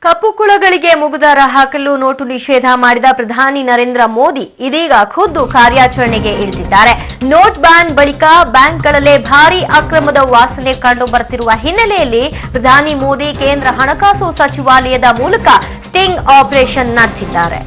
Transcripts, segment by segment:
ಕಪ್ಪು ಕುಳಗಳಿಗೆ ಮುಗುದಾರ ಹಾಕಲು ನೋಟು ನಿಷೇಧ ಮಾಡಿದ ಪ್ರಧಾನಿ ನರೇಂದ್ರ ಮೋದಿ ಇದೀಗ ಖುದ್ದು ಕಾರ್ಯಾಚರಣೆಗೆ ಇಳಿದಿದ್ದಾರೆ. ನೋಟ್ ಬ್ಯಾನ್ ಬಳಿಕ ಬ್ಯಾಂಕ್ಗಳಲ್ಲೇ ಭಾರೀ ಅಕ್ರಮದ ವಾಸನೆ ಕಂಡು ಬರುತ್ತಿರುವ ಹಿನ್ನೆಲೆಯಲ್ಲಿ ಪ್ರಧಾನಿ ಮೋದಿ ಕೇಂದ್ರ ಹಣಕಾಸು ಸಚಿವಾಲಯದ ಮೂಲಕ ಸ್ಟಿಂಗ್ ಆಪರೇಷನ್ ನಡೆಸಿದ್ದಾರೆ.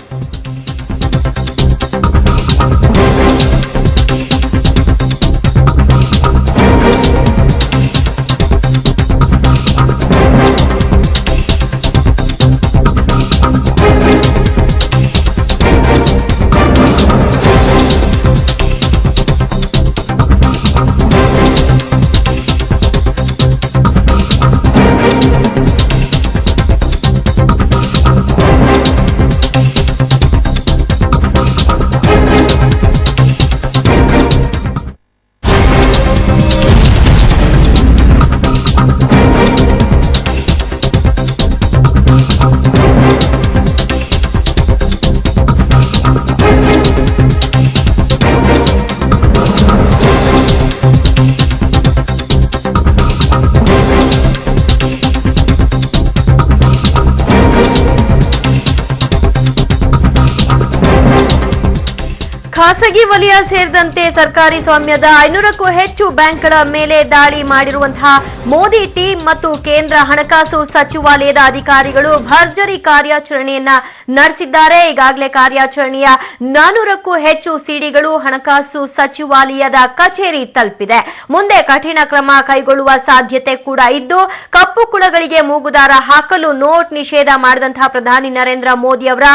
ಖಾಸಗಿ ವಲಯ ಸೇರಿದಂತೆ ಸರ್ಕಾರಿ ಸ್ವಾಮ್ಯದ 500ಕ್ಕೂ ಹೆಚ್ಚು ಬ್ಯಾಂಕ್ಗಳ ಮೇಲೆ ದಾಳಿ ಮಾಡಿರುವಂತಹ ಮೋದಿ ಟೀಮ್ ಮತ್ತು ಕೇಂದ್ರ ಹಣಕಾಸು ಸಚಿವಾಲಯದ ಅಧಿಕಾರಿಗಳು ಭರ್ಜರಿ ಕಾರ್ಯಾಚರಣೆಯನ್ನ ನಡೆಸಿದ್ದಾರೆ. ಈಗಾಗಲೇ ಕಾರ್ಯಾಚರಣೆಯ 400ಕ್ಕೂ ಹೆಚ್ಚು ಸಿಡಿಗಳು ಹಣಕಾಸು ಸಚಿವಾಲಯದ ಕಚೇರಿ ತಲುಪಿದೆ. ಮುಂದೆ ಕಠಿಣ ಕ್ರಮ ಕೈಗೊಳ್ಳುವ ಸಾಧ್ಯತೆ ಕೂಡ ಇದ್ದು, ಕಪ್ಪು ಕುಳಗಳಿಗೆ ಮೂಗುದಾರ ಹಾಕಲು ನೋಟ್ ನಿಷೇಧ ಮಾಡಿದಂತಹ ಪ್ರಧಾನಿ ನರೇಂದ್ರ ಮೋದಿ ಅವರ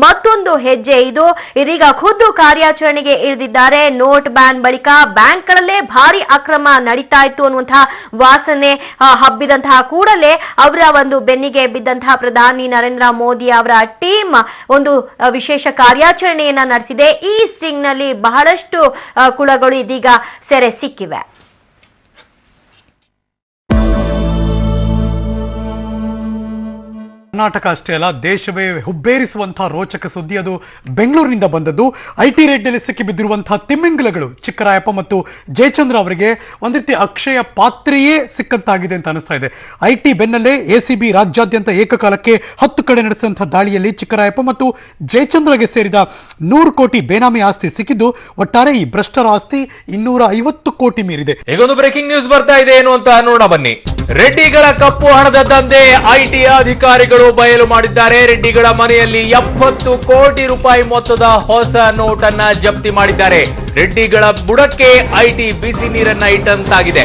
ಮತ್ತೊಂದು ಹೆಜ್ಜೆ ಇದು. ಇದೀಗ ಖುದ್ದು ಕಾರ್ಯಾಚರಣೆಗೆ ಇಳಿದಿದ್ದಾರೆ. ನೋಟ್ ಬ್ಯಾನ್ ಬಳಿಕ ಬ್ಯಾಂಕ್ಗಳಲ್ಲೇ ಭಾರಿ ಅಕ್ರಮ ನಡೀತಾ ಇತ್ತು ಅನ್ನುವಂತಹ ವಾಸನೆ ಹಬ್ಬಿದಂತಹ ಕೂಡಲೇ ಅವರ ಒಂದು ಬೆನ್ನಿಗೆ ಬಿದ್ದಂತಹ ಪ್ರಧಾನಿ ನರೇಂದ್ರ ಮೋದಿ ಅವರ ಟೀಮ್ ಒಂದು ವಿಶೇಷ ಕಾರ್ಯಾಚರಣೆಯನ್ನ ನಡೆಸಿದೆ. ಈ ಸ್ಟಿಂಗ್ ನಲ್ಲಿ ಬಹಳಷ್ಟು ಕುಳಗಳು ಇದೀಗ ಸೆರೆ ಸಿಕ್ಕಿವೆ. ಕರ್ನಾಟಕ ಅಷ್ಟೇ ಅಲ್ಲ, ದೇಶವೇ ಹುಬ್ಬೇರಿಸುವಂತಹ ರೋಚಕ ಸುದ್ದಿ ಅದು ಬೆಂಗಳೂರಿನಿಂದ ಬಂದದ್ದು. ಐಟಿ ರೇಡ್ನಲ್ಲಿ ಸಿಕ್ಕಿಬಿದ್ದಿರುವಂತಹ ತಿಮ್ಮಿಂಗಲಗಳು ಚಿಕ್ಕರಾಯಪ್ಪ ಮತ್ತು ಜಯಚಂದ್ರ ಅವರಿಗೆ ಒಂದು ರೀತಿ ಅಕ್ಷಯ ಪಾತ್ರೆಯೇ ಸಿಕ್ಕಂತಾಗಿದೆ ಅಂತ ಅನಿಸ್ತಾ ಇದೆ. ಐಟಿ ಬೆನ್ನಲ್ಲೇ ಎಸಿಬಿ ರಾಜ್ಯಾದ್ಯಂತ ಏಕಕಾಲಕ್ಕೆ 10 ಕಡೆ ನಡೆಸಿದಂತಹ ದಾಳಿಯಲ್ಲಿ ಚಿಕ್ಕರಾಯಪ್ಪ ಮತ್ತು ಜಯಚಂದ್ರಗೆ ಸೇರಿದ 100 ಕೋಟಿ ಬೇನಾಮಿ ಆಸ್ತಿ ಸಿಕ್ಕಿದ್ದು, ಒಟ್ಟಾರೆ ಈ ಭ್ರಷ್ಟರ ಆಸ್ತಿ 250 ಕೋಟಿ ಮೀರಿದೆ. ಈಗೊಂದು ಬ್ರೇಕಿಂಗ್ ನ್ಯೂಸ್ ಬರ್ತಾ ಇದೆ, ಏನು ಅಂತ ನೋಡೋಣ ಬನ್ನಿ. ರೆಡ್ಡಿಗಳ ಕಪ್ಪು ಹಣದ ದಂಧೆ ಐಟಿ ಅಧಿಕಾರಿಗಳು ಬಯಲು ಮಾಡಿದ್ದಾರೆ. ರೆಡ್ಡಿಗಳ ಮನೆಯಲ್ಲಿ 70 ಕೋಟಿ ರೂಪಾಯಿ ಮೊತ್ತದ ಹೊಸ ನೋಟ್ ಅನ್ನ ಜಪ್ತಿ ಮಾಡಿದ್ದಾರೆ. ರೆಡ್ಡಿಗಳ ಬುಡಕ್ಕೆ ಐಟಿ ಬಿಸಿ ನೀರನ್ನ ಇಟ್ಟಂತಾಗಿದೆ.